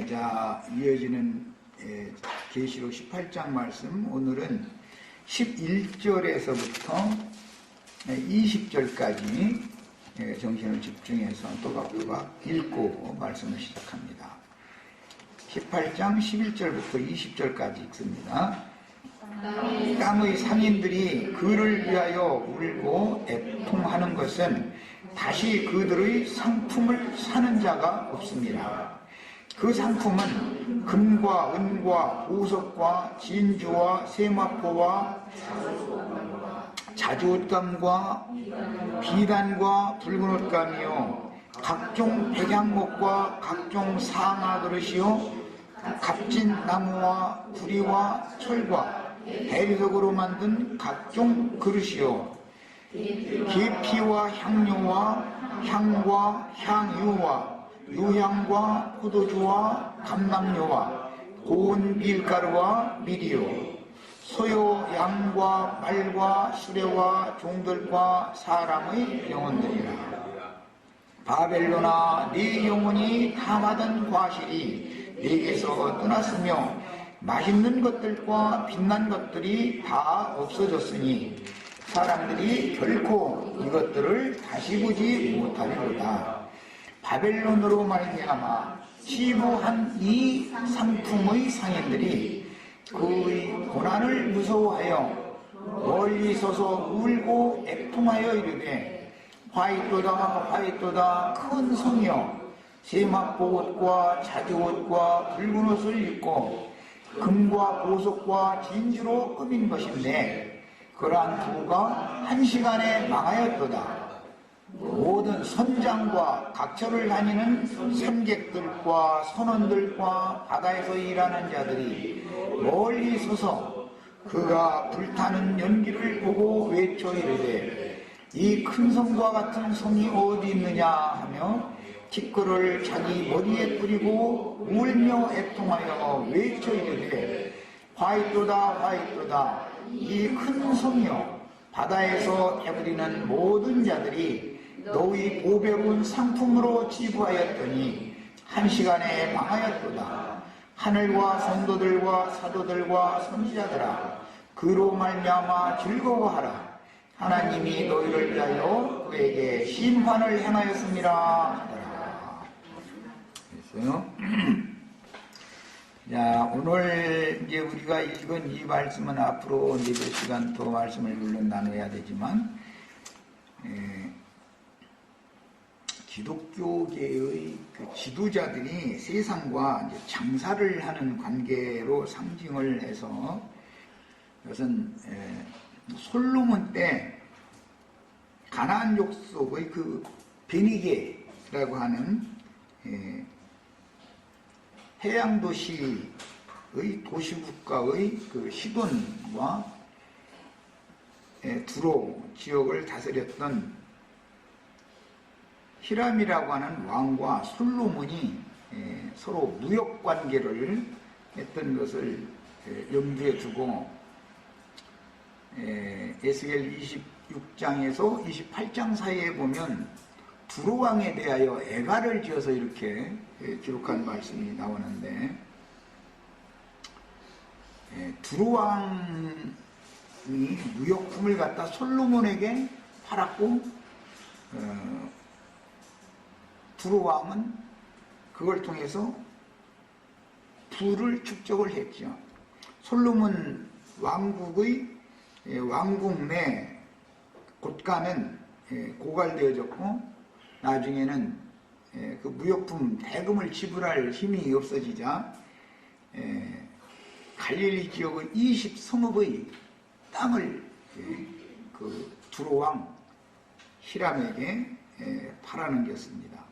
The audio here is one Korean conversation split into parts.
자, 이어지는 계시록 18장 말씀, 오늘은 11절에서부터 20절까지 정신을 집중해서 또박또박 읽고 말씀을 시작합니다. 18장 11절부터 20절까지 읽습니다. 땅의 상인들이 그를 위하여 울고 애통하는 것은 다시 그들의 상품을 사는 자가 없습니다. 그 상품은 금과 은과 보석과 진주와 세마포와 자주옷감과 비단과 붉은 옷감이요 각종 백향목과 각종 상아 그릇이요 값진 나무와 구리와 철과 대리석으로 만든 각종 그릇이요 계피와 향료와 향과 향유와 유향과 포도주와 감람료와 고운 밀가루와 밀이요 소요 양과 말과 수레와 종들과 사람의 영혼들이라. 바벨론아, 네 영혼이 탐하던 과실이 네게서 떠났으며 맛있는 것들과 빛난 것들이 다 없어졌으니 사람들이 결코 이것들을 다시 보지 못하리로다. 바벨론으로 말미암아 치부한 이 상품의 상인들이 그의 고난을 무서워하여 멀리 서서 울고 애통하여 이르되 화이토다 화이토다 큰 성이여 세마포옷과 자주옷과 붉은 옷을 입고 금과 보석과 진주로 꾸민 것인데 그러한 부가 한 시간에 망하였도다. 모든 선장과 각처를 다니는 선객들과 선원들과 바다에서 일하는 자들이 멀리 서서 그가 불타는 연기를 보고 외쳐 이르되 이 큰 성과 같은 성이 어디 있느냐 하며 티끌을 자기 머리에 뿌리고 울며 애통하여 외쳐 이르되 화이토다 화이토다 이 큰 성이여 바다에서 배부리는 모든 자들이 너희 보배로운 상품으로 지부하였더니 한 시간에 망하였도다. 하늘과 성도들과 사도들과 선지자들아 그로 말미암아 즐거워하라. 하나님이 너희를 위하여 그에게 심판을 행하였습니다. 그랬어요. 자, 오늘 이제 우리가 읽은 이 말씀은 앞으로 이제 몇 시간 더 말씀을 물론 나눠야 되지만 기독교계의 그 지도자들이 세상과 이제 장사를 하는 관계로 상징을 해서 이것은 솔로몬 때 가나안 족속의 그 베니게라고 하는 해양 도시의 도시국가의 그 시돈과 두로 지역을 다스렸던 히람이라고 하는 왕과 솔로몬이 서로 무역 관계를 했던 것을 염두에 두고 에스겔 26장에서 28장 사이에 보면 두로 왕에 대하여 애가를 지어서 이렇게 기록한 말씀이 나오는데 두로 왕이 무역품을 갖다 솔로몬에게 팔았고 두로 왕은 그걸 통해서 부를 축적을 했죠. 솔로몬 왕국의 왕궁 내 곳간은 고갈되어졌고 나중에는 그 무역품 대금을 지불할 힘이 없어지자 갈릴리 지역의 20성읍의 땅을 그 두로 왕 히람에게 팔아넘겼습니다.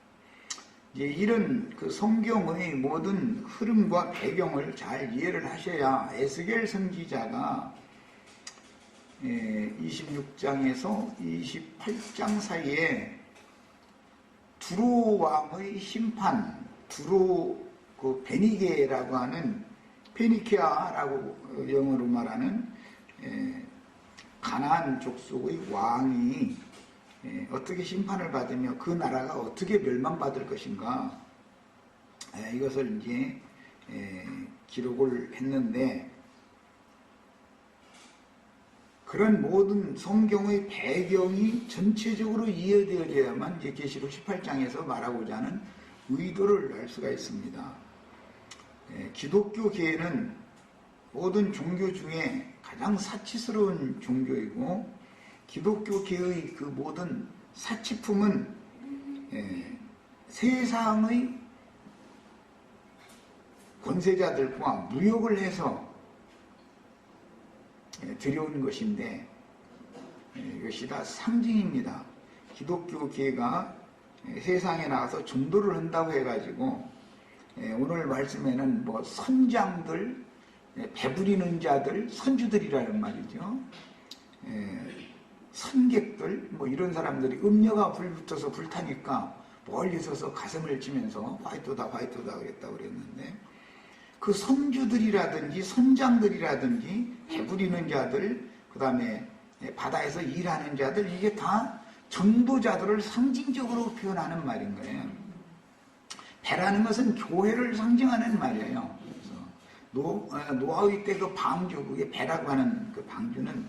이제 이런 그 성경의 모든 흐름과 배경을 잘 이해를 하셔야 에스겔 선지자가 26장에서 28장 사이에 두로 왕의 심판, 두로 그 베니게라고 하는 페니키아라고 영어로 말하는 가나안 족속의 왕이 어떻게 심판을 받으며 그 나라가 어떻게 멸망받을 것인가 이것을 이제 기록을 했는데, 그런 모든 성경의 배경이 전체적으로 이해되어야만 이제 계시록 18장에서 말하고자 하는 의도를 알 수가 있습니다. 기독교계는 모든 종교 중에 가장 사치스러운 종교이고, 기독교계의 그 모든 사치품은 세상의 권세자들과 무역을 해서 들여온 것인데, 이것이 다 상징입니다. 기독교계가 세상에 나가서 전도를 한다고 해가지고 오늘 말씀에는 뭐 선장들, 배부리는 자들, 선주들이라는 말이죠. 선객들, 뭐 이런 사람들이 음료가 불붙어서 불타니까 멀리 서서 가슴을 치면서 화이트다 화이트다 그랬다고 그랬는데, 그 선주들이라든지 선장들이라든지 배부리는 자들, 그 다음에 바다에서 일하는 자들, 이게 다 전도자들을 상징적으로 표현하는 말인 거예요. 배라는 것은 교회를 상징하는 말이에요. 그래서 노아의 때 그 방주, 그게 배라고 하는 그 방주는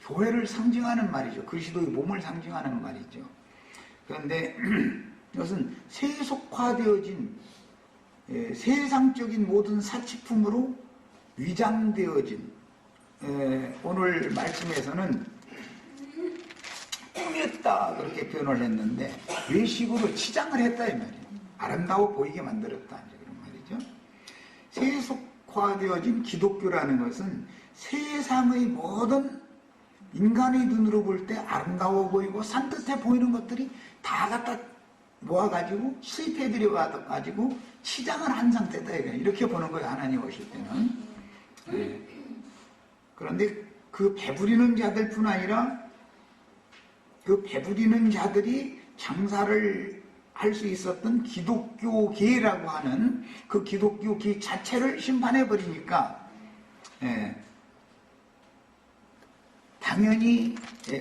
교회를 상징하는 말이죠. 그리스도의 몸을 상징하는 말이죠. 그런데 이것은 세속화되어진 세상적인 모든 사치품으로 위장되어진, 오늘 말씀에서는 꾸몄다 그렇게 표현을 했는데 외식으로 치장을 했다 이 말이에요. 아름다워 보이게 만들었다 그런 말이죠. 세속화되어진 기독교라는 것은 세상의 모든 인간의 눈으로 볼 때 아름다워 보이고 산뜻해 보이는 것들이 다 갖다 모아가지고 수입해들여가지고 치장을 한 상태다 이렇게 보는 거예요. 하나님 오실 때는. 그런데 그 배부리는 자들뿐 아니라 그 배부리는 자들이 장사를 할 수 있었던 기독교계라고 하는 그 기독교계 자체를 심판해버리니까 당연히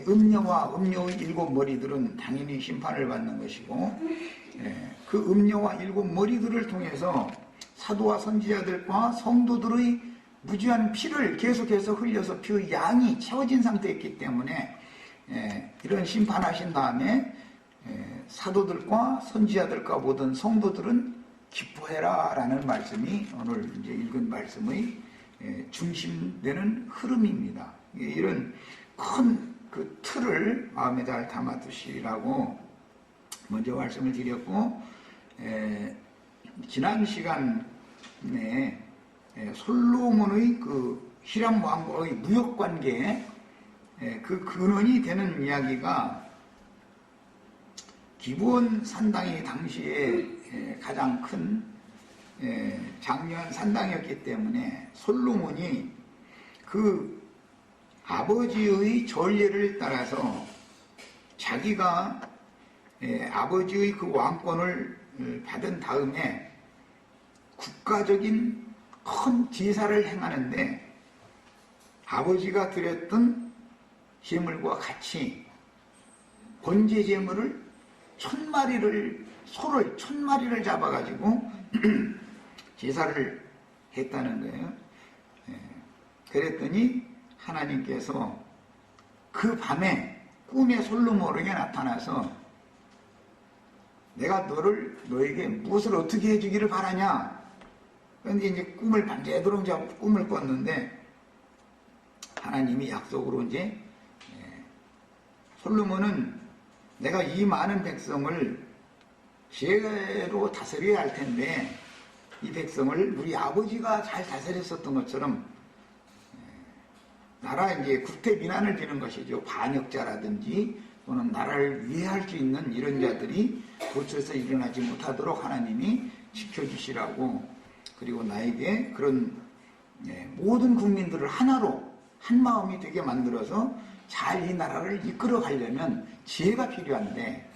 음녀와 음녀의 7머리들은 당연히 심판을 받는 것이고, 그 음녀와 7머리들을 통해서 사도와 선지자들과 성도들의 무지한 피를 계속해서 흘려서 그 양이 채워진 상태였기 때문에 이런 심판하신 다음에 사도들과 선지자들과 모든 성도들은 기뻐해라 라는 말씀이 오늘 이제 읽은 말씀의 중심되는 흐름입니다. 이런 큰 그 틀을 마음에 잘 담아두시라고 먼저 말씀을 드렸고, 지난 시간에 솔로몬의 그 히람 왕과의 무역 관계, 그 근원이 되는 이야기가 기브온 산당이 당시에 가장 큰 장려한 산당이었기 때문에 솔로몬이 그 아버지의 전례를 따라서 자기가 아버지의 그 왕권을 받은 다음에 국가적인 큰 제사를 행하는데 아버지가 드렸던 제물과 같이 번제 제물을 1000마리를 소를 1000마리를 잡아가지고 제사를 했다는 거예요. 그랬더니 하나님께서 그 밤에 꿈에 솔로몬에게 나타나서 내가 너에게 무엇을 어떻게 해주기를 바라냐. 그런데 이제 꿈을 밤새도록 꿈을 꿨는데 하나님이 약속으로 이제 솔로몬은 내가 이 많은 백성을 지혜로 다스려야 할 텐데 이 백성을 우리 아버지가 잘 다스렸었던 것처럼 나라 이제 국태 민안을 비는 것이죠. 반역자라든지 또는 나라를 위해할 수 있는 이런 자들이 고쳐서 일어나지 못하도록 하나님이 지켜주시라고, 그리고 나에게 그런 모든 국민들을 하나로 한 마음이 되게 만들어서 잘 이 나라를 이끌어 가려면 지혜가 필요한데,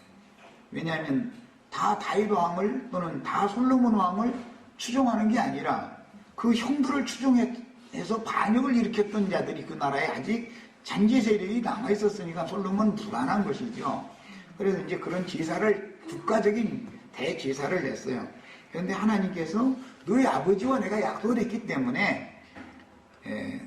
왜냐하면 다 다윗 왕을 또는 다 솔로몬 왕을 추종하는 게 아니라 그 형들을 추종해서 반역을 일으켰던 자들이 그 나라에 아직 잔재 세력이 남아있었으니까 솔로몬은 불안한 것이죠. 그래서 이제 그런 제사를 국가적인 대제사를 했어요. 그런데 하나님께서 너희 아버지와 내가 약속을 했기 때문에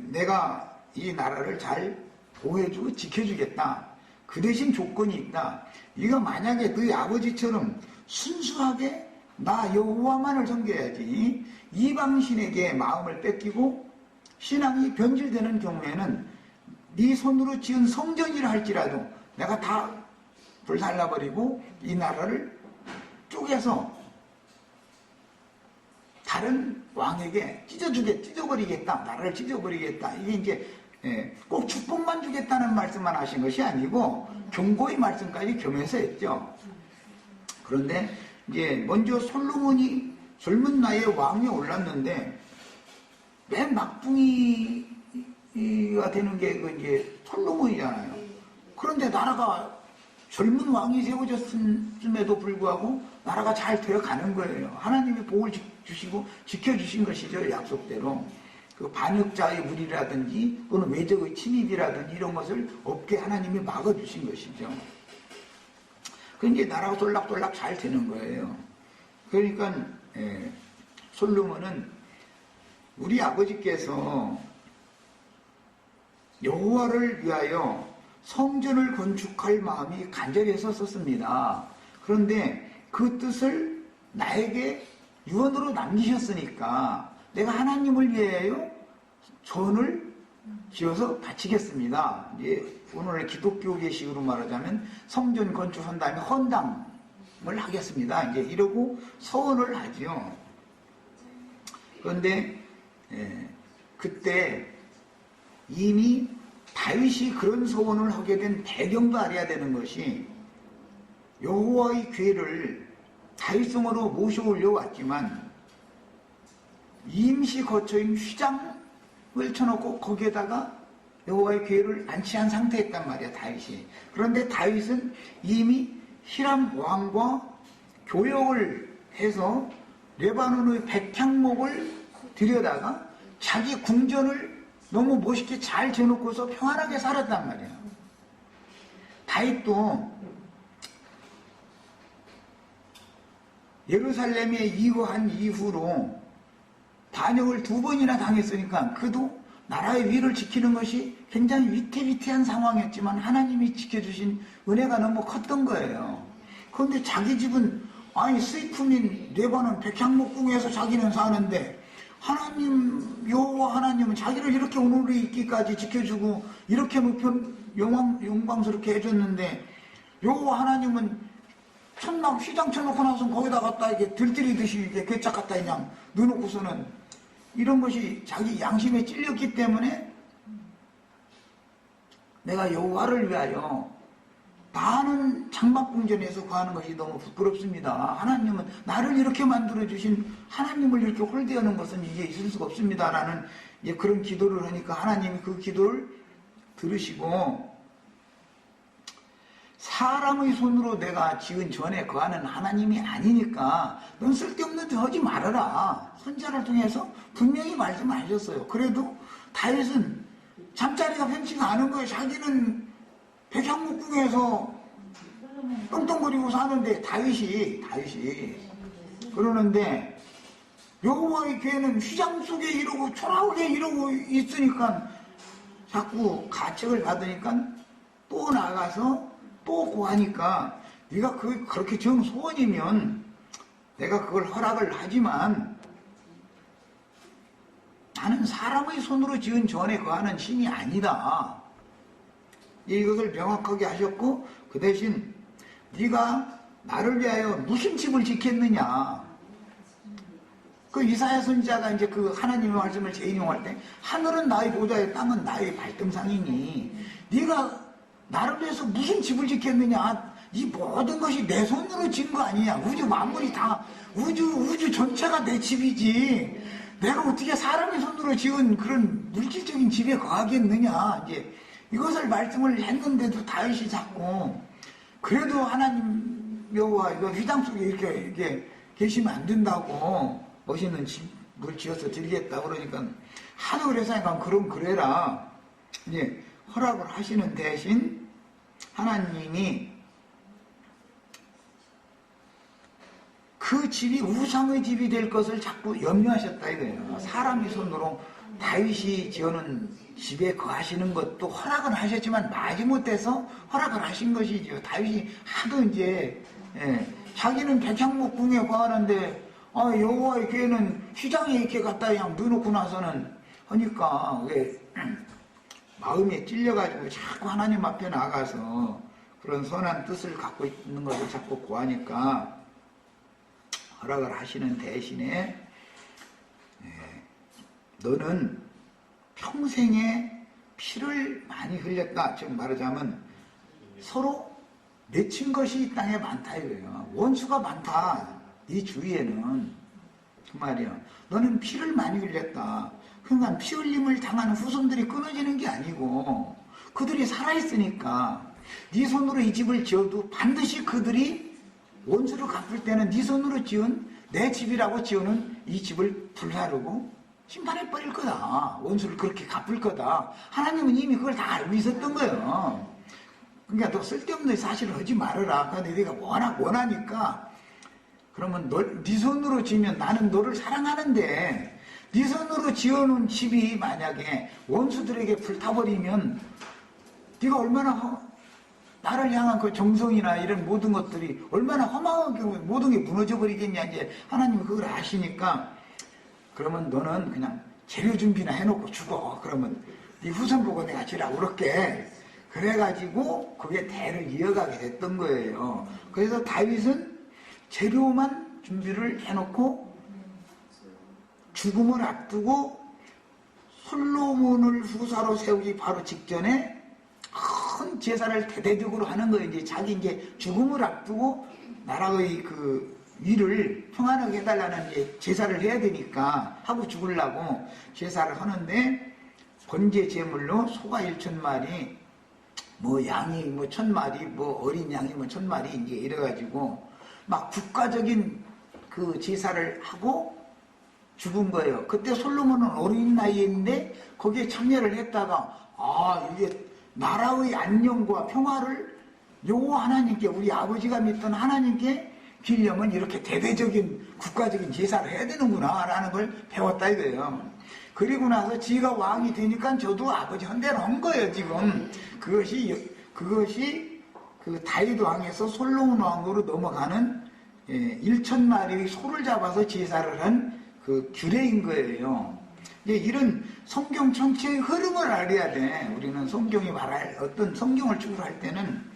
내가 이 나라를 잘 보호해주고 지켜주겠다. 그 대신 조건이 있다. 네가 만약에 너희 아버지처럼 순수하게 나 여호와만을 섬겨야지 이방신에게 마음을 뺏기고 신앙이 변질되는 경우에는 네 손으로 지은 성전이라 할지라도 내가 다 불살라버리고 이 나라를 쪼개서 다른 왕에게 찢어버리겠다. 나라를 찢어버리겠다. 이게 이제 꼭 축복만 주겠다는 말씀만 하신 것이 아니고 경고의 말씀까지 겸해서 했죠. 그런데 이제 먼저 솔로몬이 젊은 나이에 왕위에 올랐는데 맨 막둥이가 되는 게 그 이제 솔로몬이잖아요. 그런데 나라가 젊은 왕이 세워졌음에도 불구하고 나라가 잘 되어가는 거예요. 하나님이 복을 주시고 지켜주신 것이죠. 약속대로. 그 반역자의 무리라든지 또는 외적의 침입이라든지 이런 것을 없게 하나님이 막아주신 것이죠. 그 이제 나라가 똘락똘락 잘 되는 거예요. 그러니까 솔로몬은 우리 아버지께서 여호와를 위하여 성전을 건축할 마음이 간절해서 썼습니다. 그런데 그 뜻을 나에게 유언으로 남기셨으니까 내가 하나님을 위하여 전을 지어서 바치겠습니다. 이제 오늘 기독교계식으로 말하자면 성전 건축한 다음에 헌당을 하겠습니다. 이제 이러고 서원을 하죠. 그런데 그때 이미 다윗이 그런 서원을 하게 된 배경도 알아야 되는 것이 여호와의 궤를 다윗성으로 모셔 올려왔지만 임시 거처인 휘장을 쳐놓고 거기에다가 여호와의 궤를 안치한 상태였단 말이야, 다윗이. 그런데 다윗은 이미 히람 왕과 교역을 해서 레바논의 백향목을 들여다가 자기 궁전을 너무 멋있게 잘 지어놓고서 평안하게 살았단 말이야. 다윗도 예루살렘에 이거한 이후로 반역을 2번이나 당했으니까 그도 나라의 위를 지키는 것이 굉장히 위태위태한 상황이었지만 하나님이 지켜주신 은혜가 너무 컸던 거예요. 그런데 자기 집은 아니 스위프민 레바논 백향목궁에서 자기는 사는데 하나님 여호와 하나님은 자기를 이렇게 오늘에 있기까지 지켜주고 이렇게 영광스럽게 해줬는데 여호와 하나님은 천막 휘장 쳐놓고 나서 거기다 갖다 이렇게 들들이듯이 이렇게 괴짝 갖다 그냥 넣어놓고서는 이런 것이 자기 양심에 찔렸기 때문에 내가 여호와를 위하여 많은 장막궁전에서 구하는 것이 너무 부끄럽습니다. 하나님은 나를 이렇게 만들어주신 하나님을 이렇게 홀대하는 것은 이게 있을 수가 없습니다. 라는 그런 기도를 하니까 하나님이 그 기도를 들으시고 사람의 손으로 내가 지은 전에 거하는 하나님이 아니니까 넌 쓸데없는 데 하지 말아라. 선자를 통해서 분명히 말씀하셨어요. 그래도 다윗은 잠자리가 편치가 않은 거예요. 자기는 백향목궁에서 똥똥거리고 사는데 다윗이 그러는데 여호와의 궤는 휘장 속에 이러고 초라하게 이러고 있으니까 자꾸 가책을 받으니까 또 나가서 또 구하니까 네가 그렇게 정 소원이면 내가 그걸 허락을 하지만 나는 사람의 손으로 지은 전에 거하는 신이 아니다. 이것을 명확하게 하셨고 그 대신 네가 나를 위하여 무슨 집을 짓겠느냐. 그 이사야 선지자가 이제 그 하나님의 말씀을 재인용할 때 하늘은 나의 보좌에 땅은 나의 발등상이니 네가 나를 위해서 무슨 집을 짓겠느냐. 이 모든 것이 내 손으로 지은 거 아니냐. 우주 만물이 다 우주 전체가 내 집이지. 내가 어떻게 사람의 손으로 지은 그런 물질적인 집에 거하겠느냐. 이제 이것을 말씀을 했는데도 다윗이 자꾸 그래도 하나님 여호와 이거 휘장 속에 이렇게 계시면 안 된다고 멋있는 집을 지어서 드리겠다 그러니까 하도 그래서 그럼 그래라 이제 허락을 하시는 대신 하나님이 그 집이 우상의 집이 될 것을 자꾸 염려하셨다 이거예요. 사람이 손으로 다윗이 지어놓은 집에 거하시는 것도 허락은 하셨지만 마지못해서 허락을 하신 것이죠. 다윗이 하도 이제 자기는 백향목 궁에 거하는데 여호와의 교회는 휘장에 이렇게 갖다 그냥 넣어놓고 나서는 하니까 왜 마음에 찔려가지고 자꾸 하나님 앞에 나가서 그런 선한 뜻을 갖고 있는 것을 자꾸 구하니까 허락을 하시는 대신에 너는 평생에 피를 많이 흘렸다. 지금 말하자면 서로 맺힌 것이 이 땅에 많다 이거예요. 원수가 많다. 네 주위에는. 그 말이야. 너는 피를 많이 흘렸다. 그러니까 피 흘림을 당하는 후손들이 끊어지는 게 아니고 그들이 살아있으니까 네 손으로 이 집을 지어도 반드시 그들이 원수를 갚을 때는 네 손으로 지은 내 집이라고 지어는 이 집을 불사르고 심판해 버릴 거다. 원수를 그렇게 갚을 거다. 하나님은 이미 그걸 다 알고 있었던 거예요. 그러니까 너 쓸데없는 사실을 하지 말아라. 근데 네가 워낙 원하니까 그러면 네 손으로 지으면 나는 너를 사랑하는데 네 손으로 지어놓은 집이 만약에 원수들에게 불타버리면 네가 얼마나 나를 향한 그 정성이나 이런 모든 것들이 얼마나 허망하게 모든 게 무너져 버리겠냐. 이제 하나님이 그걸 아시니까 그러면 너는 그냥 재료 준비나 해놓고 죽어. 그러면 네 후손 보고 내가 지라고 그럴게. 그래가지고 그게 대를 이어가게 됐던 거예요. 그래서 다윗은 재료만 준비를 해놓고 죽음을 앞두고 솔로몬을 후사로 세우기 바로 직전에 큰 제사를 대대적으로 하는 거예요. 이제 자기 이제 죽음을 앞두고 나라의 그 위를 평안하게 해달라는 이제 제사를 해야 되니까 하고 죽으려고 제사를 하는데 번제 제물로 소가 1,000마리, 뭐 양이 뭐 1,000마리, 뭐 어린 양이 뭐 1,000마리 이제 이래가지고 막 국가적인 그 제사를 하고 죽은 거예요. 그때 솔로몬은 어린 나이인데 거기에 참여를 했다가 이게 나라의 안녕과 평화를 여호와 하나님께 우리 아버지가 믿던 하나님께 빌려면 이렇게 대대적인 국가적인 제사를 해야 되는구나 라는 걸 배웠다 이거예요. 그리고 나서 지가 왕이 되니까 저도 아버지 한 대로 한 거예요 지금. 그것이 그 다윗 왕에서 솔로몬 왕으로 넘어가는 1,000마리의 소를 잡아서 제사를 한 그 규례인 거예요. 이런 성경 전체의 흐름을 알아야 돼. 우리는 성경이 말할 어떤 성경을 추구할 때는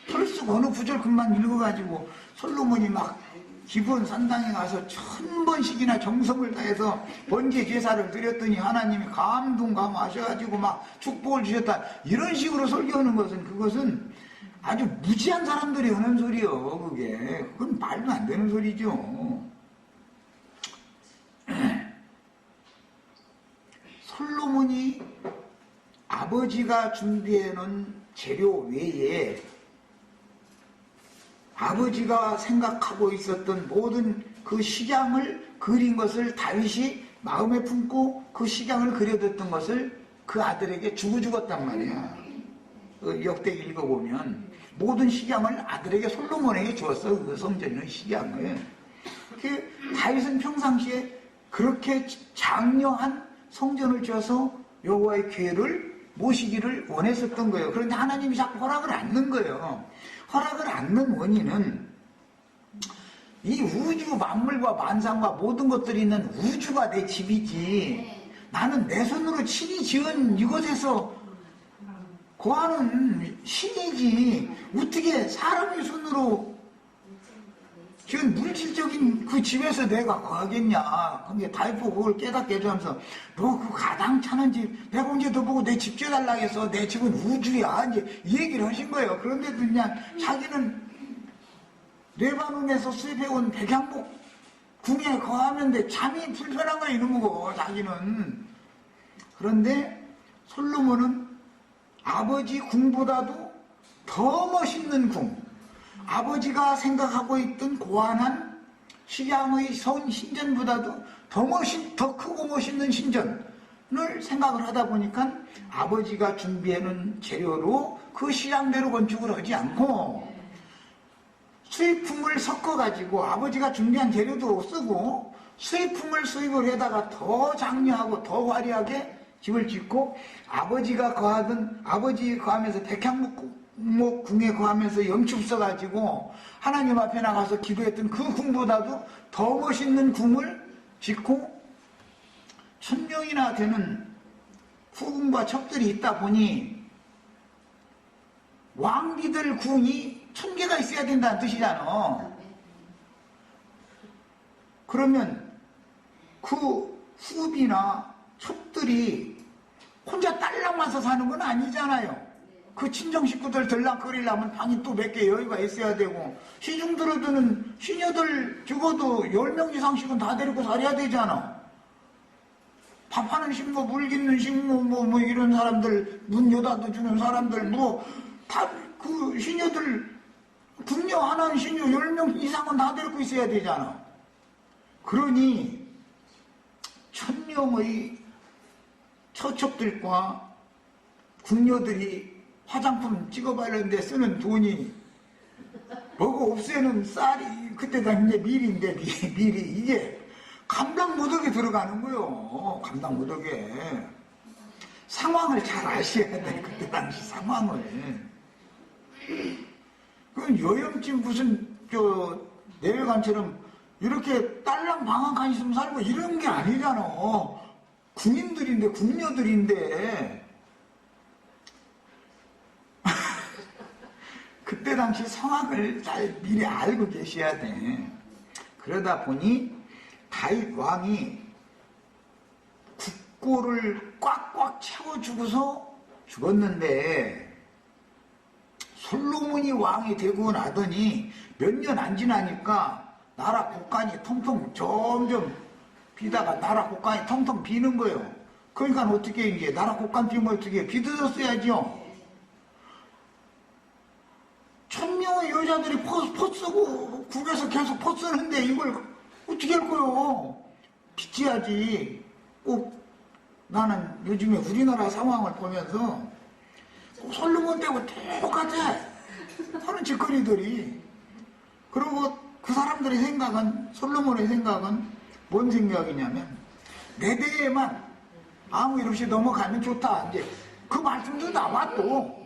털쑥 어느 구절 금방 읽어가지고 솔로몬이 막 기브온 산당에 가서 1,000번씩이나 정성을 다해서 번제 제사를 드렸더니 하나님이 감동감하셔가지고 막 축복을 주셨다. 이런 식으로 설교하는 것은 그것은 아주 무지한 사람들이 하는 소리요. 그건 말도 안 되는 소리죠. 솔로몬이 아버지가 준비해 놓은 재료 외에 아버지가 생각하고 있었던 모든 그 식양을 그린 것을 다윗이 마음에 품고 그 식양을 그려뒀던 것을 그 아들에게 주고 죽었단 말이야. 역대 읽어보면 모든 식양을 아들에게 솔로몬에게 주었어. 그 성전의 식양을. 다윗은 평상시에 그렇게 장려한 성전을 지어서 여호와의 교회를 모시기를 원했었던 거예요. 그런데 하나님이 자꾸 허락을 안 넣은 거예요. 허락을 안 넣은 원인은 이 우주 만물과 만상과 모든 것들이 있는 우주가 내 집이지 나는 내 손으로 친히 지은 이곳에서 거하는 신이지 어떻게 사람의 손으로 지금 물질적인 그 집에서 내가 거하겠냐. 그게 다이포 그걸 깨닫게 해주면서 너 그 가당 차는 집 내가 언제 너 보고 내 집 지어달라고 해서 내 집은 우주야 이제 이 얘기를 하신 거예요. 그런데도 그냥 자기는 레바논에서 수입해온 백향목 궁에 거하는데 잠이 불편한 거야 이런 거고 자기는. 그런데 솔로몬은 아버지 궁보다도 더 멋있는 궁, 아버지가 생각하고 있던 고안한 식양의 신전보다도 더 크고 멋있는 신전을 생각을 하다 보니까 아버지가 준비해놓은 재료로 그 식양대로 건축을 하지 않고 수입품을 섞어가지고 아버지가 준비한 재료도 쓰고 수입품을 수입을 해다가 더 장려하고 더 화려하게 집을 짓고 아버지가 거하면서 백향목궁에 거하면서 영축 써가지고 하나님 앞에 나가서 기도했던 그 궁보다도 더 멋있는 궁을 짓고 1000명이나 되는 후궁과 첩들이 있다 보니 왕비들 궁이 1000개가 있어야 된다는 뜻이잖아. 그러면 그 후비나 첩들이 혼자 딸랑만 서 사는 건 아니잖아요. 그 친정 식구들 들락거리려면 방이 또 몇 개 여유가 있어야 되고 시중 들어드는 시녀들 적어도 10명 이상씩은 다 데리고 살아야 되잖아. 밥하는 신부, 물 깃는 신부, 뭐 이런 사람들, 문 여닫아 주는 사람들, 다 그 시녀들, 궁녀 하나는 시녀 10명 이상은 다 데리고 있어야 되잖아. 그러니 1000명의 처첩들과 궁녀들이 화장품 찍어바르는데 쓰는 돈이 먹어 없애는 쌀이 그때 당시에 밀인데 밀이 이게 감당 못하게 들어가는 거요. 감당 못하게. 상황을 잘 아셔야 돼. 그때 당시 상황을. 그 여염집 무슨 내외관처럼 이렇게 딸랑 방 한 칸 있으면 살고 이런 게 아니잖아. 궁인들인데 궁녀들인데 그때 당시 상황을 잘 미리 알고 계셔야 돼. 그러다 보니 다윗 왕이 국고를 꽉꽉 채워주고서 죽었는데 솔로몬이 왕이 되고 나더니 몇 년 안 지나니까 나라 국간이 통통 점점 비다가 나라 국간이 통통 비는 거예요. 그러니까 어떻게 이제 나라 국간 비면 어떻게 비듬었어야죠. 1000명의 여자들이 포 쓰고 국에서 계속 포 쓰는데 이걸 어떻게 할 거요? 빚져야지. 꼭 나는 요즘에 우리나라 상황을 보면서 솔로몬 때하고 똑같아. 하는 짓거리들이. 그리고 그 사람들의 생각은, 솔로몬의 생각은 뭔 생각이냐면 내 대에만 아무 일 없이 넘어가면 좋다. 이제 그 말씀도 나와 또.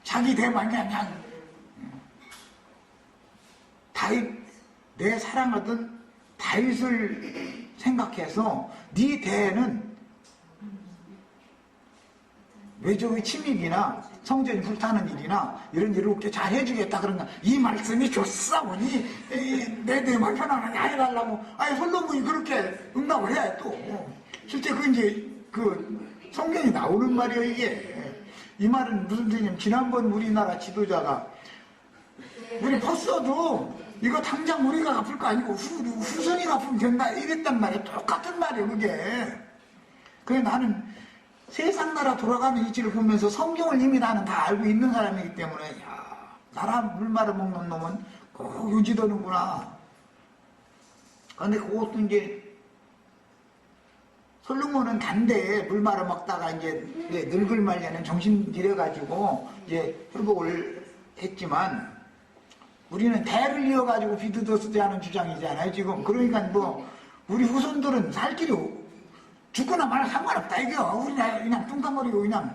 자기 대만 그냥 다윗, 내 사랑하던 다윗을 생각해서 네 대에는 외적의 침입이나 성전이 불타는 일이나 이런 일을 없게 잘 해주겠다. 그런가 이 말씀이 좋사오니 내 대만 편안하게 해달라고. 아니 솔로몬이 그렇게 응답을 해야 또 실제 그 이제 그 성경이 나오는 말이에요. 이게 이 말은 무슨 뜻이냐면 지난번 우리나라 지도자가 우리 퍼써도 이거 당장 우리가 갚을 거 아니고 후손이 갚으면 된다 이랬단 말이에요. 똑같은 말이에요 그게. 그래 나는 세상 나라 돌아가는 이치를 보면서 성경을 이미 나는 다 알고 있는 사람이기 때문에 야 나라 물 말아먹는 놈은 꼭 유지되는구나. 그런데 그것도 이제 솔로몬은 단대에 물 말아먹다가 이제 늙을 말년에 정신 들여가지고 이제 회복을 했지만 우리는 대를 이어가지고 비드더 쓰자는 주장이잖아요 지금. 그러니까 뭐 우리 후손들은 살 길이 죽거나 말아 상관없다 이거. 우리나라 그냥 뚱땅거리고 그냥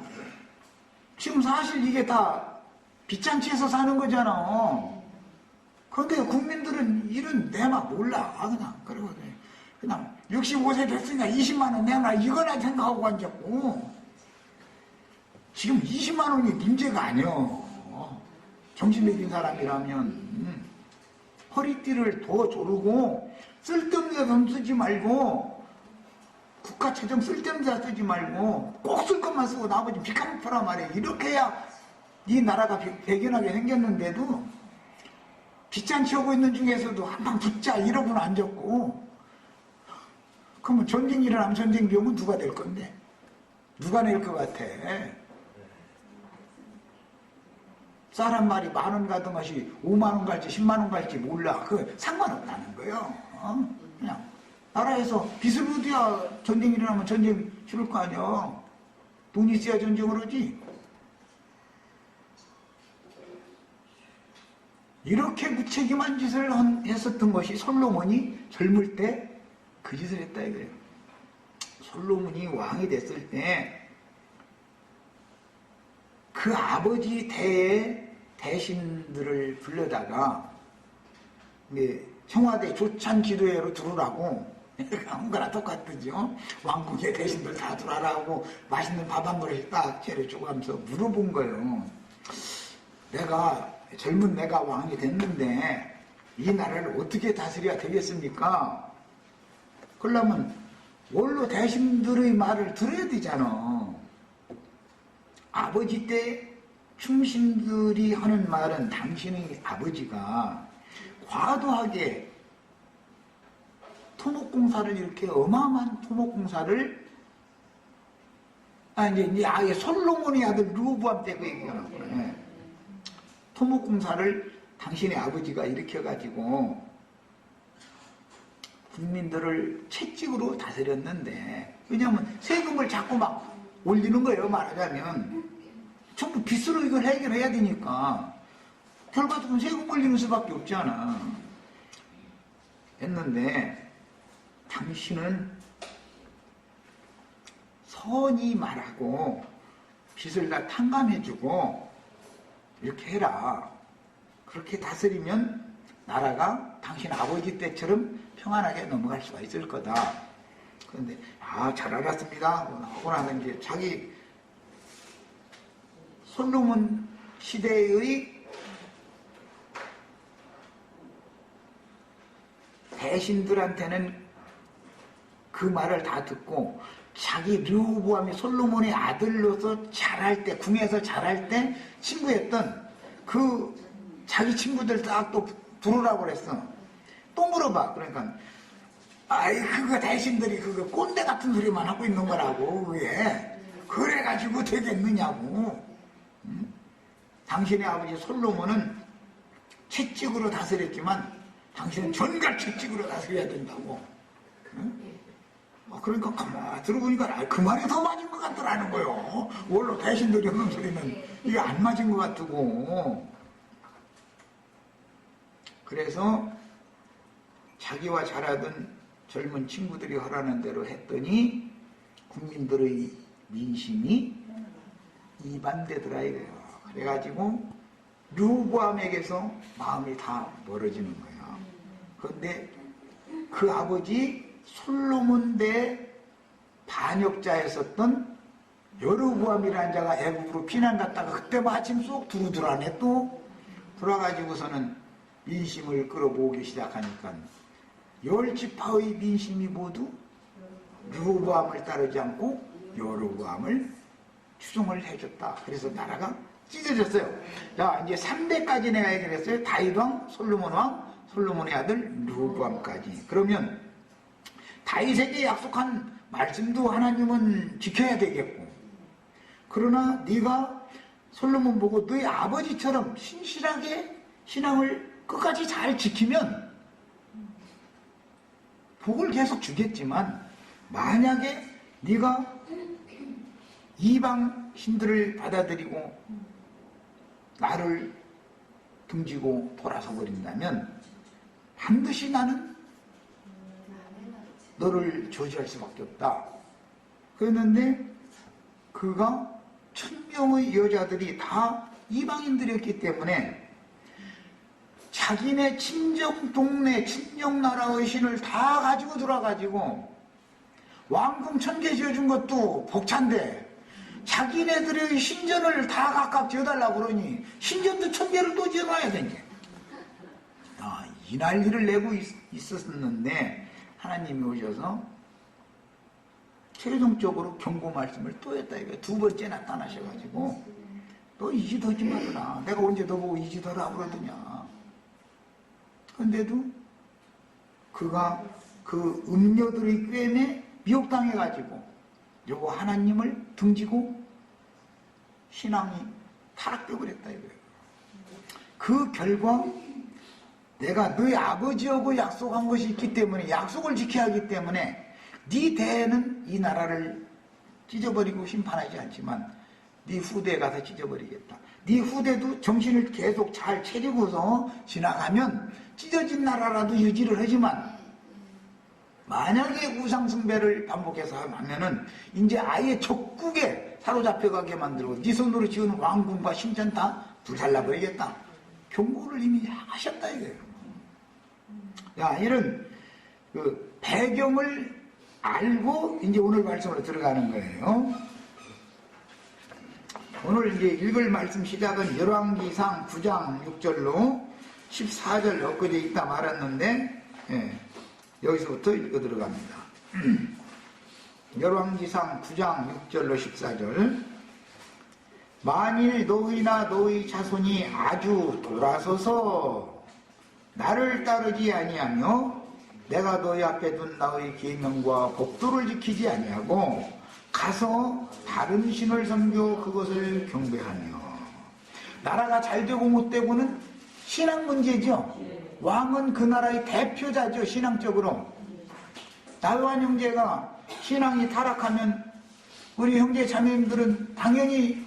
지금 사실 이게 다 빚잔치에서 사는 거잖아. 그런데 국민들은 이런 내막 몰라 그냥. 그리고 그냥 65세 됐으니까 20만 원 내놔 이거나 생각하고 앉았고 지금 20만 원이 문제가 아니야. 정신 먹인 사람이라면 허리띠를 더 조르고 쓸데없는 돈 쓰지 말고 국가재정 쓸데없는 데 쓰지 말고 꼭 쓸 것만 쓰고 나머지 빚 갚아라 말이야. 이렇게 해야 이 나라가 배견하게 생겼는데도 빚잔치 하고 있는 중에서도 한방 붙자 이러고는 앉았고 그러면 전쟁 일어나면 전쟁 비용은 누가 낼 건데? 누가 낼 것 같아? 쌀 한 마리 10,000원 가던 것이 50,000원 갈지 100,000원 갈지 몰라. 그 상관없다는 거예요. 그냥 나라에서 빚을 어디야. 전쟁 일어나면 전쟁 치를 거 아니야. 돈이 있어야 전쟁을 하지. 이렇게 무책임한 짓을 했었던 것이 솔로몬이 젊을 때 그 짓을 했다 이거예요. 솔로몬이 왕이 됐을 때 그 아버지 대의 대신들을 불러다가 청와대 조찬 지도회로 들어오라고 한 거나 똑같죠. 왕국의 대신들 다 들어오라고 맛있는 밥 한 그릇 딱 차려주고 하면서 물어본 거예요. 젊은 내가 왕이 됐는데 이 나라를 어떻게 다스려야 되겠습니까? 그러려면 원로 대신들의 말을 들어야 되잖아. 아버지 때 충신들이 하는 말은 당신의 아버지가 과도하게 토목공사를 이렇게 어마어마한 토목공사를 이제 아예 솔로몬의 아들 르호보암 때 그 얘기하는 거예요. 토목공사를 당신의 아버지가 일으켜가지고 국민들을 채찍으로 다스렸는데, 왜냐하면 세금을 자꾸 막 올리는 거예요. 말하자면 전부 빚으로 이걸 해결해야 되니까 결과적으로 세금 올리는 수밖에 없잖아. 했는데 당신은 선이 말하고 빚을 다 탕감해주고 이렇게 해라. 그렇게 다스리면 나라가 당신 아버지 때처럼 평안하게 넘어갈 수가 있을 거다. 그런데 잘 알았습니다 하고 나서 이제 자기 솔로몬 시대의 대신들한테는 그 말을 다 듣고 자기 르호보암이 솔로몬의 아들로서 자랄 때, 궁에서 자랄 때 친구였던 그 자기 친구들 딱 또 부르라고 그랬어. 또 물어봐. 그러니까 그거 대신들이 그거 꼰대 같은 소리만 하고 있는 거라고. 왜? 그래가지고 되겠느냐고. 응? 당신의 아버지 솔로몬은 채찍으로 다스렸지만 당신은 전갈 채찍으로 다스려야 된다고. 응? 그러니까 가만 들어보니까 그 말이 더 맞은 것 같더라는 거요. 원로 대신들이 하는 소리는 이게 안 맞은 것 같고. 그래서 자기와 자라던 젊은 친구들이 하라는 대로 했더니 국민들의 민심이 이반되더라 이거예요. 그래가지고 르호보암에게서 마음이 다 멀어지는 거예요. 그런데 그 아버지 솔로몬 대 반역자였었던 여로보암이라는 자가 애국으로 피난 갔다가 그때 마침 쏙 들어오더라네. 또 들어와가지고서는 민심을 끌어모으기 시작하니까 10지파의 민심이 모두 르호보암을 따르지 않고 여로보암을 추종을 해줬다. 그래서 나라가 찢어졌어요. 자, 이제 3대까지 내가 얘기를 했어요. 다윗왕, 솔로몬왕, 솔로몬의 아들 르호보암까지. 그러면 다윗에게 약속한 말씀도 하나님은 지켜야 되겠고, 그러나 네가 솔로몬 보고 너희 아버지처럼 신실하게 신앙을 끝까지 잘 지키면 복을 계속 주겠지만, 만약에 네가 이방 신들을 받아들이고 나를 등지고 돌아서 버린다면 반드시 나는 너를 저지할 수밖에 없다. 그랬는데 그가 1000명의 여자들이 다 이방인들이었기 때문에 자기네 친정 동네 친정 나라의 신을 다 가지고 들어가지고 왕궁 1000개 지어준 것도 벅찬데 자기네들의 신전을 다 각각 지어달라고 그러니 신전도 1000개를 또 지어놔야 되니 이 난리를 내고 있었는데 하나님이 오셔서 최종적으로 경고 말씀을 또 했다 이거예요. 2번째 나타나셔가지고 너 이 짓 하지 말라. 내가 언제 너 보고 이 짓 하라 그러더냐. 근데도 그가 그 음녀들의 꾀에 미혹당해가지고 요거 하나님을 등지고 신앙이 타락되어 버렸다 이거예요. 그 결과 내가 너희 아버지하고 약속한 것이 있기 때문에 약속을 지켜야 하기 때문에 네 대에는 이 나라를 찢어버리고 심판하지 않지만 네 후대에 가서 찢어버리겠다. 네 후대도 정신을 계속 잘 차리고서 지나가면 찢어진 나라라도 유지를 하지만 만약에 우상숭배를 반복해서 하면은 이제 아예 적국에 사로잡혀가게 만들고 네 손으로 지은 왕궁과 신전 다 불살라버리겠다. 경고를 이미 하셨다 이거예요. 야, 이런 그 배경을 알고 이제 오늘 말씀으로 들어가는 거예요. 오늘 이제 읽을 말씀 시작은 열왕기상 9장 6절로 14절 엊그제 있다 말았는데, 예, 여기서부터 읽어 들어갑니다. 열왕기상 9장 6절로 14절. 만일 너희나 너희 자손이 아주 돌아서서 나를 따르지 아니하며 내가 너희 앞에 둔 나의 계명과 법도를 지키지 아니하고 가서 다른 신을 섬겨 그것을 경배하며. 나라가 잘 되고 못 되고는 신앙 문제죠. 왕은 그 나라의 대표자죠. 신앙적으로. 나요한 형제가 신앙이 타락하면 우리 형제 자매님들은 당연히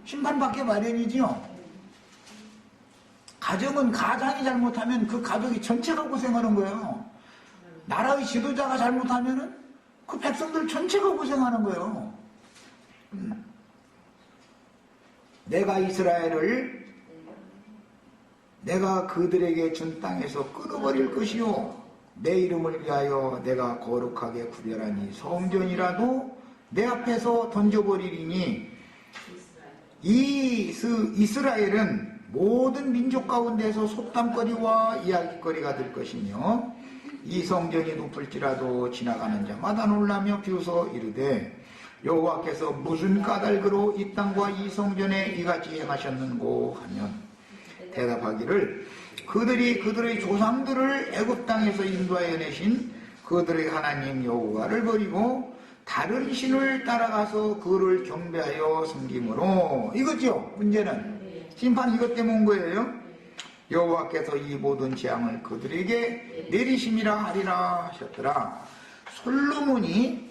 심판받게 마련이지요. 가정은 가장이 잘못하면 그 가족이 전체가 고생하는 거예요. 나라의 지도자가 잘못하면은 그 백성들 전체가 고생하는 거예요. 내가 이스라엘을 내가 그들에게 준 땅에서 끊어버릴 것이요 내 이름을 위하여 내가 거룩하게 구별한 이 성전이라도 내 앞에서 던져버리리니 이 이스라엘은 모든 민족 가운데서 속담거리와 이야기거리가 될 것이며 이 성전이 높을지라도 지나가는 자마다 놀라며 비웃어 이르되 여호와께서 무슨 까닭으로 이 땅과 이 성전에 이같이 행하셨는고 하면 대답하기를 그들이 그들의 조상들을 애굽 땅에서 인도하여 내신 그들의 하나님 여호와를 버리고 다른 신을 따라가서 그를 경배하여 섬김으로. 이거죠. 문제는 심판 이것 때문에 온 거예요. 여호와께서 이 모든 재앙을 그들에게 내리심이라 하리라 하셨더라. 솔로몬이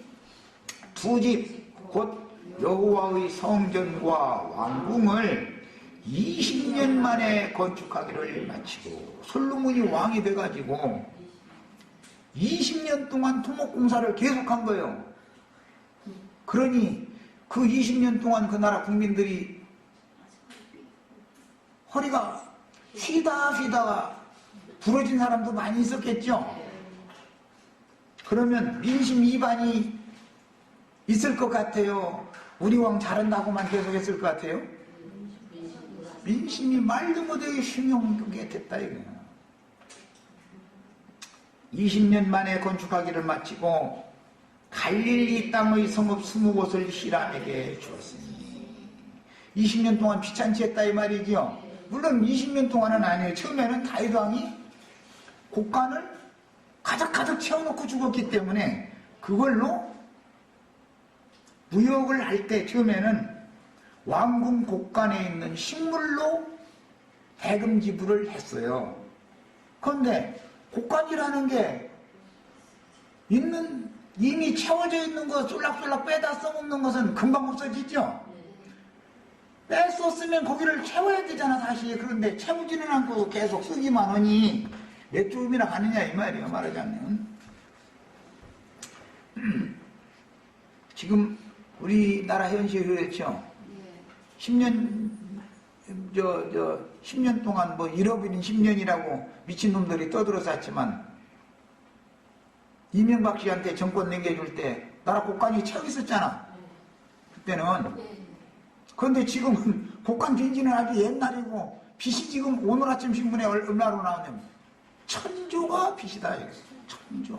두 집 곧 여호와의 성전과 왕궁을 20년 만에 건축하기를 마치고 솔로몬이 왕이 돼가지고 20년 동안 토목공사를 계속한 거예요. 그러니 그 20년 동안 그 나라 국민들이 허리가 휘다가 부러진 사람도 많이 있었겠죠. 그러면 민심 이반이 있을 것 같아요. 우리 왕 잘한다고만 계속 했을 것 같아요. 민심이 말도 못하게 흉흉하게 됐다 이거예요. 20년 만에 건축하기를 마치고 갈릴리 땅의 성읍 20곳을 히람에게 주었으니 20년 동안 피찬치 했다 이 말이죠. 물론 20년 동안은 아니에요. 처음에는 다윗 왕이 곡간을 가득 채워놓고 죽었기 때문에 그걸로 무역을 할 때 처음에는 왕궁 곡간에 있는 식물로 대금 지불을 했어요. 그런데 곡간이라는 게 이미 채워져 있는 거 쫄락쫄락 빼다 써먹는 것은 금방 없어지죠. 뺐었으면 거기를 채워야 되잖아 사실. 그런데 채우지는 않고 계속 쓰기만 하니 몇 조금이나 가느냐 이 말이에요. 말하자면 지금 우리나라 현실이 그렇죠. 10년 10년 동안 뭐 잃어버린 10년이라고 미친놈들이 떠들어쌌지만 이명박 씨한테 정권 넘겨줄 때 나라 곡간이 채워 있었잖아. 그때는. 그런데 지금은 곡간 빈지는 아주 옛날이고 빚이 지금 오늘 아침 신문에 얼마로 나오냐면 1000조가 빚이다. 1000조.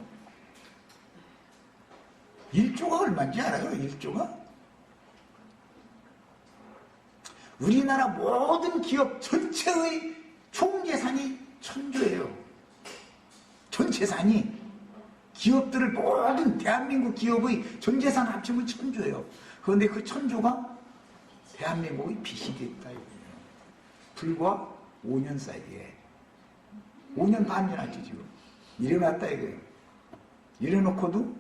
1조가 얼마인지 알아요? 1조가? 우리나라 모든 기업 전체의 총재산이 1000조예요. 전 재산이. 기업들을 모든 대한민국 기업의 전 재산 합치면 1000조예요. 그런데 그 1000조가 대한민국의 빚이 됐다 이거예요. 불과 5년 사이에. 5년 반 지났지 지금. 일어났다 이거예요. 일어놓고도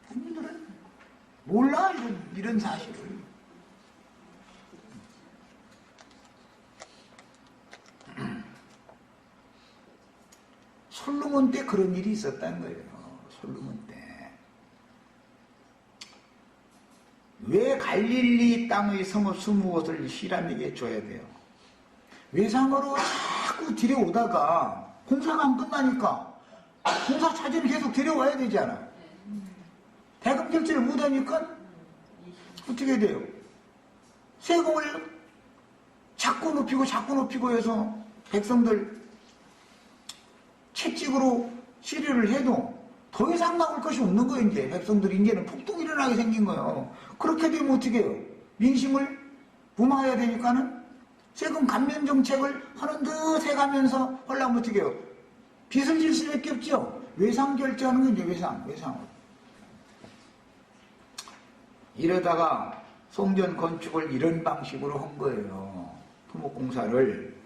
국민들은 몰라 이런 사실을. 솔로몬 때 그런 일이 있었다는 거예요. 솔로몬 때. 왜 갈릴리 땅의 성읍 20곳을 히람에게 줘야 돼요? 외상으로 자꾸 들여오다가 공사가 안 끝나니까 공사 차질을 계속 들여와야 되잖아. 대금 결제를 못하니까 어떻게 돼요? 세금을 자꾸 높이고 해서 백성들 채찍으로 치료를 해도 더 이상 나올 것이 없는 거예요. 이제 백성들이 이제는 폭동이 일어나게 생긴 거예요. 그렇게 되면 어떻게 해요? 민심을 무마해야 되니까는 세금 감면 정책을 하는 듯 해가면서 하려면 어떻게 해요? 빚을 질 수밖에 없죠. 외상 결제하는 건 이제 외상으로. 이러다가 성전 건축을 이런 방식으로 한 거예요. 토목공사를.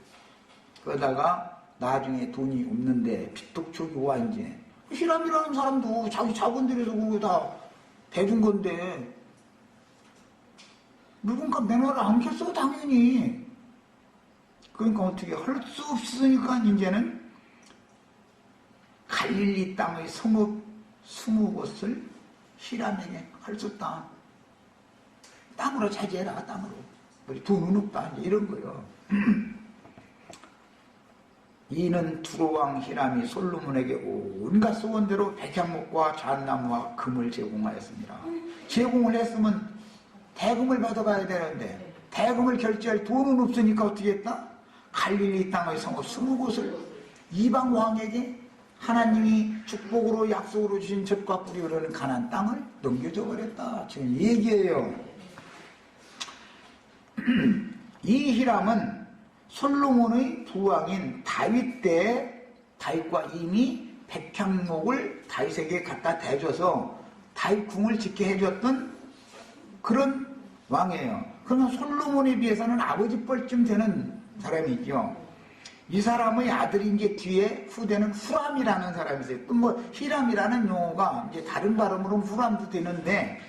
그러다가 나중에 돈이 없는데 빚독촉이 와 이제. 히람이라는 사람도 자기 자본들에서 그거 다 대준 건데 물건값 내놔라 않겠어 당연히. 그러니까 어떻게 할 수 없으니까 이제는 갈릴리 땅의 성읍 20곳을 히람에게 할 수 없다. 땅으로 차지해라 땅으로. 우리 돈은 없다 이런 거예요. 이는 두로왕 히람이 솔로몬에게 온갖 소원대로 백향목과 잣나무와 금을 제공하였습니다. 제공을 했으면 대금을 받아가야 되는데 대금을 결제할 돈은 없으니까 어떻게 했다? 갈릴리 땅의 성읍 20곳을 이방 왕에게 하나님이 축복으로 약속으로 주신 젖과 꿀이 흐르는 가나안 땅을 넘겨줘 버렸다. 지금 이 얘기예요. 이 히람은 솔로몬의 부왕인 다윗 때 다윗과 이미 백향목을 다윗에게 갖다 대줘서 다윗 궁을 짓게 해줬던 그런 왕이에요. 그러면 솔로몬에 비해서는 아버지 뻘쯤 되는 사람이죠. 이 사람의 아들이 이제 뒤에 후대는 후람이라는 사람이 있어요. 또 뭐 히람이라는 용어가 이제 다른 발음으로 후람도 되는데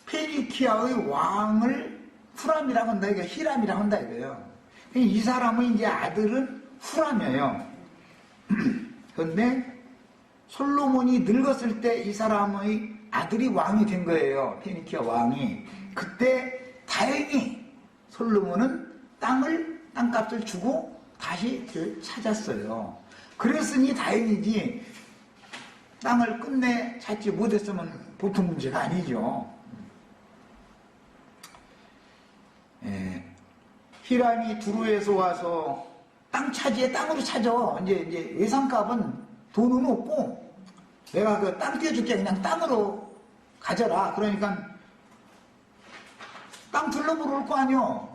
페니키아의 왕을 후람이라고 한다 이거 히람이라고 한다 이거예요. 이 사람의 이제 아들은 후람이에요. 그런데 솔로몬이 늙었을 때 이 사람의 아들이 왕이 된 거예요. 페니키아 왕이. 그때 다행히 솔로몬은 땅값을 주고 다시 찾았어요. 그랬으니 다행이지 땅을 끝내 찾지 못했으면 보통 문제가 아니죠. 예. 히람이 두로에서 와서 땅 차지에 땅으로 찾아. 이제 외상값은 돈은 없고 내가 그 땅 떼줄게 그냥 땅으로 가져라. 그러니까 땅 둘러보러 올 거 아니요.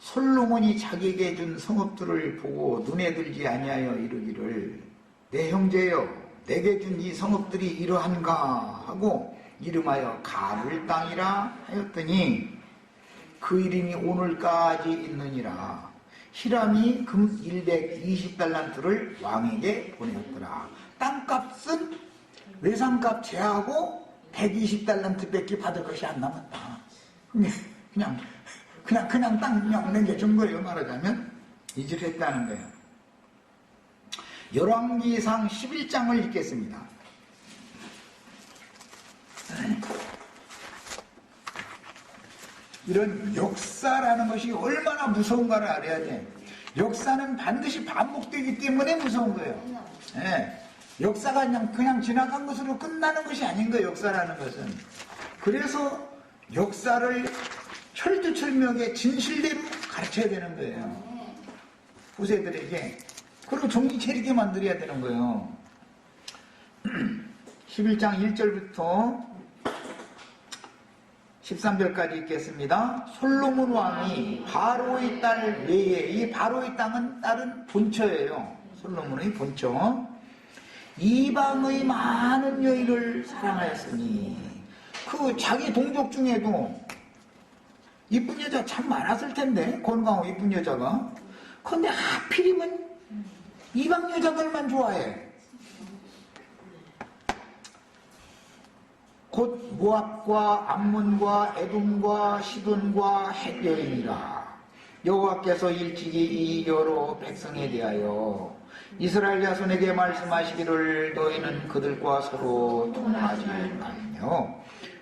솔로몬이 자기에게 준 성읍들을 보고 눈에 들지 아니하여 이르기를 내 형제여 내게 준 이 성읍들이 이러한가 하고 이름하여 가불 땅이라 하였더니 그 이름이 오늘까지 있느니라. 히람이 금 120달란트를 왕에게 보내었더라. 땅값은 외상값 제하고 120달란트밖에 받을 것이 안 남았다. 그냥 땅 그냥 넘겨준 거예요. 말하자면 이직했다는 거예요. 열왕기상 11장을 읽겠습니다. 이런 역사라는 것이 얼마나 무서운가를 알아야 돼. 역사는 반드시 반복되기 때문에 무서운 거예요. 네. 역사가 그냥 지나간 것으로 끝나는 것이 아닌 거예요. 역사라는 것은. 그래서 역사를 철두철미하게 진실대로 가르쳐야 되는 거예요. 후세들에게. 그리고 정신 차리게 만들어야 되는 거예요. 11장 1절부터 13절까지 읽겠습니다. 솔로몬 왕이 바로의 딸 외에, 이 바로의 딸은 본처예요. 솔로몬의 본처. 이방의 많은 여인을 사랑하였으니 그 자기 동족 중에도 이쁜 여자 참 많았을 텐데, 건강하고 이쁜 여자가. 근데 하필이면 이방 여자들만 좋아해. 곧 모압과 암몬과 에돔과 시돈과 헷 여인이라. 여호와께서 일찍이 이 여러 백성에 대하여 이스라엘 자손에게 말씀하시기를 너희는 그들과 서로 통혼하지 말며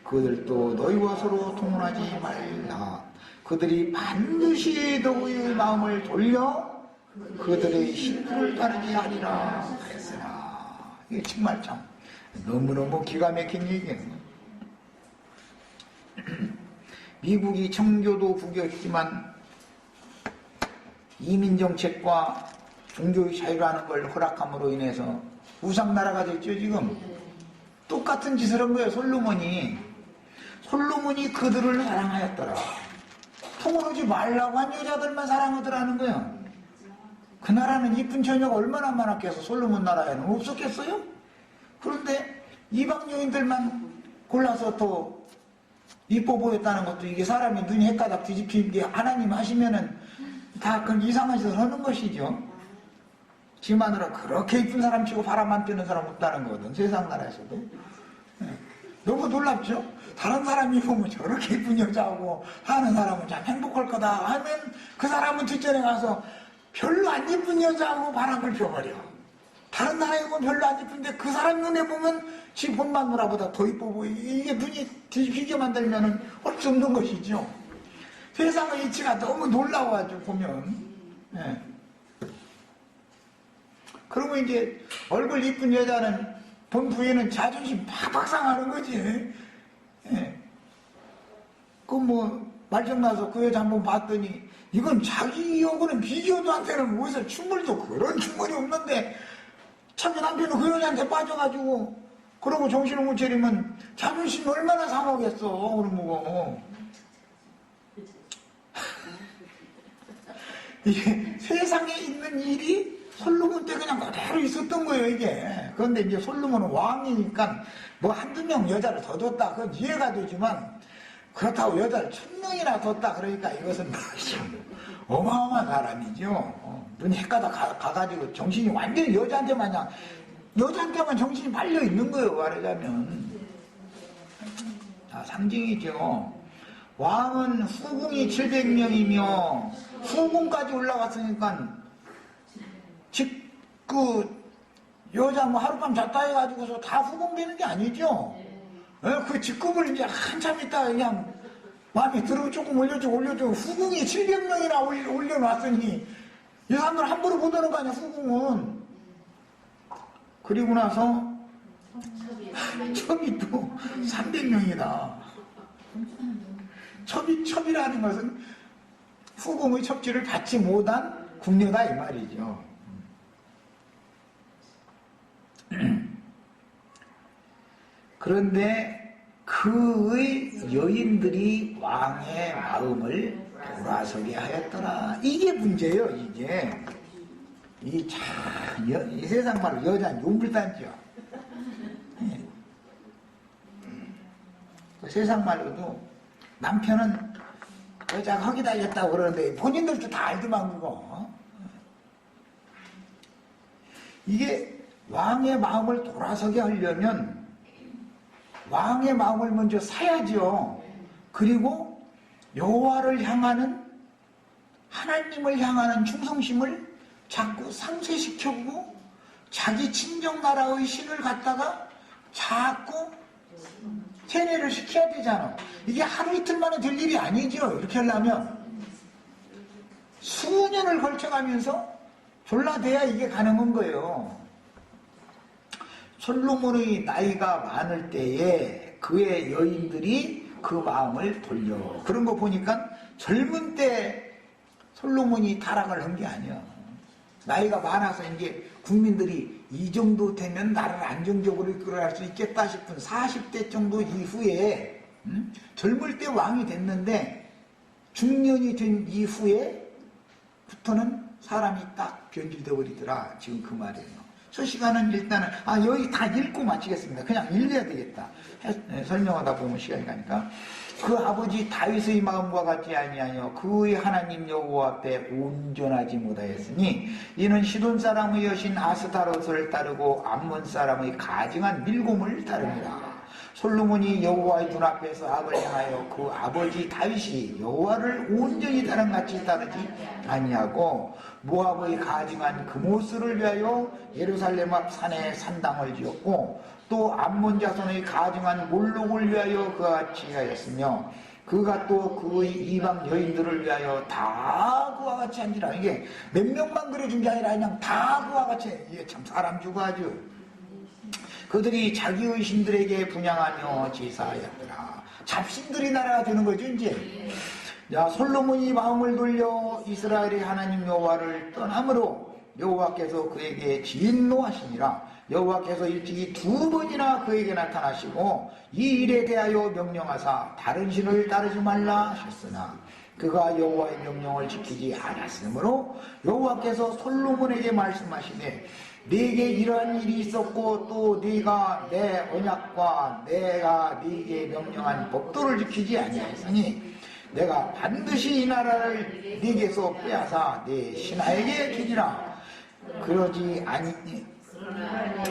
그들도 너희와 서로 통혼하지 말라. 그들이 반드시 너희의 마음을 돌려 그들의 신들을 따르게 하리라 하였으나. 이게 정말 참 너무너무 기가 막힌 얘기예요. 미국이 청교도 부교했지만 이민정책과 종교의 자유라는 걸 허락함으로 인해서 우상나라가 됐죠. 지금 똑같은 짓을 한 거예요. 솔로몬이 그들을 사랑하였더라. 통혼하지 말라고 한 여자들만 사랑하더라는 거예요. 그 나라는 이쁜 처녀가 얼마나 많았겠어. 솔로몬 나라에는 없었겠어요? 그런데 이방 여인들만 골라서 더 이뻐 보였다는 것도, 이게 사람이 눈이 헷가닥 뒤집히는 게 하나님 하시면은 다 그런 이상한 짓을 하는 것이죠. 지 마누라 그렇게 이쁜 사람 치고 바람 안 피는 사람 없다는 거거든, 세상 나라에서도. 너무 놀랍죠? 다른 사람이 보면 저렇게 이쁜 여자하고 하는 사람은 참 행복할 거다 하면 그 사람은 뒷전에 가서 별로 안 이쁜 여자하고 바람을 펴버려. 다른 나라에 보면 별로 안 이쁜데 그 사람 눈에 보면 지 본 마누라보다 더 이뻐 보여. 이게 눈이 뒤집히게 만들면은 할 수 없는 것이죠. 세상의 이치가 너무 놀라워가지고 보면. 예. 그러면 이제 얼굴 이쁜 여자는 본 부에는 자존심 팍팍 상하는 거지. 예. 말정나서 그 여자 한번 봤더니 이건 자기하고는 비교도 안 되는, 어디서 춤물도 그런 춤물이 없는데 자기 남편은 그 여자한테 빠져가지고 그러고 정신을 못 차리면 자존심이 얼마나 상하겠어. 그러면 이게 세상에 있는 일이 솔로몬 때 그냥 그대로 있었던 거예요, 이게. 그런데 이제 솔로몬은 왕이니까 뭐 한두 명 여자를 더 뒀다, 그건 이해가 되지만, 그렇다고 여자를 1000명이나 뒀다, 그러니까 이것은 어마어마한 사람이죠. 눈이 헷가닥 가가지고 정신이 완전히 여자한테만 정신이 팔려 있는 거예요, 말하자면. 상징이죠. 왕은 후궁이 700명이며 후궁까지 올라갔으니까 여자 하룻밤 잤다 해가지고서 다 후궁되는 게 아니죠. 그 직급을 이제 한참 있다 그냥 마음에 들으면 조금 올려주고 후궁이 700명이나 올려놨으니 이 사람들 함부로 못 오는 거 아니야, 후궁은. 그리고 나서 첩이 또 300명이다. 첩이라는 것은 후궁의 첩지를 받지 못한 궁녀다 이 말이죠. 그런데 그의 여인들이 왕의 마음을 돌아서게 하였더라. 이게 문제예요, 이게. 이 세상 말로 여자는 용불단지요. 세상 말로도 남편은 여자가 헉이 달렸다고 그러는데 본인들도 다 알더만 그거. 이게 왕의 마음을 돌아서게 하려면 왕의 마음을 먼저 사야죠. 그리고 여호와를 향하는, 하나님을 향하는 충성심을 자꾸 상쇄시켜보고 자기 친정 나라의 신을 갖다가 자꾸 세뇌를 시켜야 되잖아. 이게 하루 이틀 만에 될 일이 아니죠. 이렇게 하려면 수년을 걸쳐가면서 졸라돼야 이게 가능한 거예요. 솔로몬의 나이가 많을 때에 그의 여인들이 그 마음을 돌려. 그런 거 보니까 젊은 때 솔로몬이 타락을 한 게 아니야. 나이가 많아서 이제 국민들이 이 정도 되면 나를 안정적으로 이끌어갈 수 있겠다 싶은 40대 정도 이후에, 젊을 때 왕이 됐는데 중년이 된 이후에부터는 사람이 딱 변질되어 버리더라. 지금 그 말이에요. 저 시간은 일단은 여기 다 읽고 마치겠습니다. 그냥 읽어야 되겠다. 설명하다 보면 시간이 가니까. 그 아버지 다윗의 마음과 같지 아니하여 그의 하나님 여호와 앞에 온전하지 못하였으니 이는 시돈 사람의 여신 아스타롯을 따르고 암몬 사람의 가증한 밀곰을 따릅니다. 솔로몬이 여호와의 눈앞에서 악을 행하여 그 아버지 다윗이 여호와를 온전히 다름같이 따르지 아니하고 모압의 가증한 그모스를 위하여 예루살렘 앞 산에 산당을 지었고 또 암몬 자손의 가증한 몰록을 위하여 그와 같이 하였으며 그가 또 그의 이방 여인들을 위하여 다 그와 같이 한지라. 이게 몇 명만 그려준 게 아니라 그냥 다 그와 같이. 이게 참 사람 주고 아주. 그들이 자기의 신들에게 분양하며 제사하였더라. 잡신들이 나라가 되는 거죠 이제. 자, 솔로몬이 마음을 돌려 이스라엘의 하나님 여호와를 떠남으로 여호와께서 그에게 진노하시니라. 여호와께서 일찍이 2번이나 그에게 나타나시고 이 일에 대하여 명령하사 다른 신을 따르지 말라 하셨으나 그가 여호와의 명령을 지키지 않았으므로 여호와께서 솔로몬에게 말씀하시되 네게 이러한 일이 있었고 또 네가 내 언약과 내가 네게 명령한 법도를 지키지 아니하였으니 내가 반드시 이 나라를 네게서 빼앗아 네 신하에게 주리라.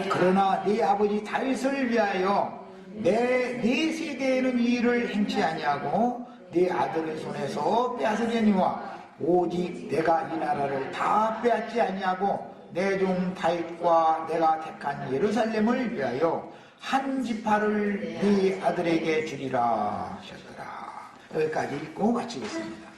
그러나 네 아버지 다윗을 위하여 네 세대에는 이 일을 행치 아니하고 네 아들의 손에서 빼앗으려니와 오직 내가 이 나라를 다 빼앗지 아니하고 내 종 다윗과 내가 택한 예루살렘을 위하여 한 지파를 네 아들에게 주리라 하셨더라. 여기까지 읽고 마치겠습니다.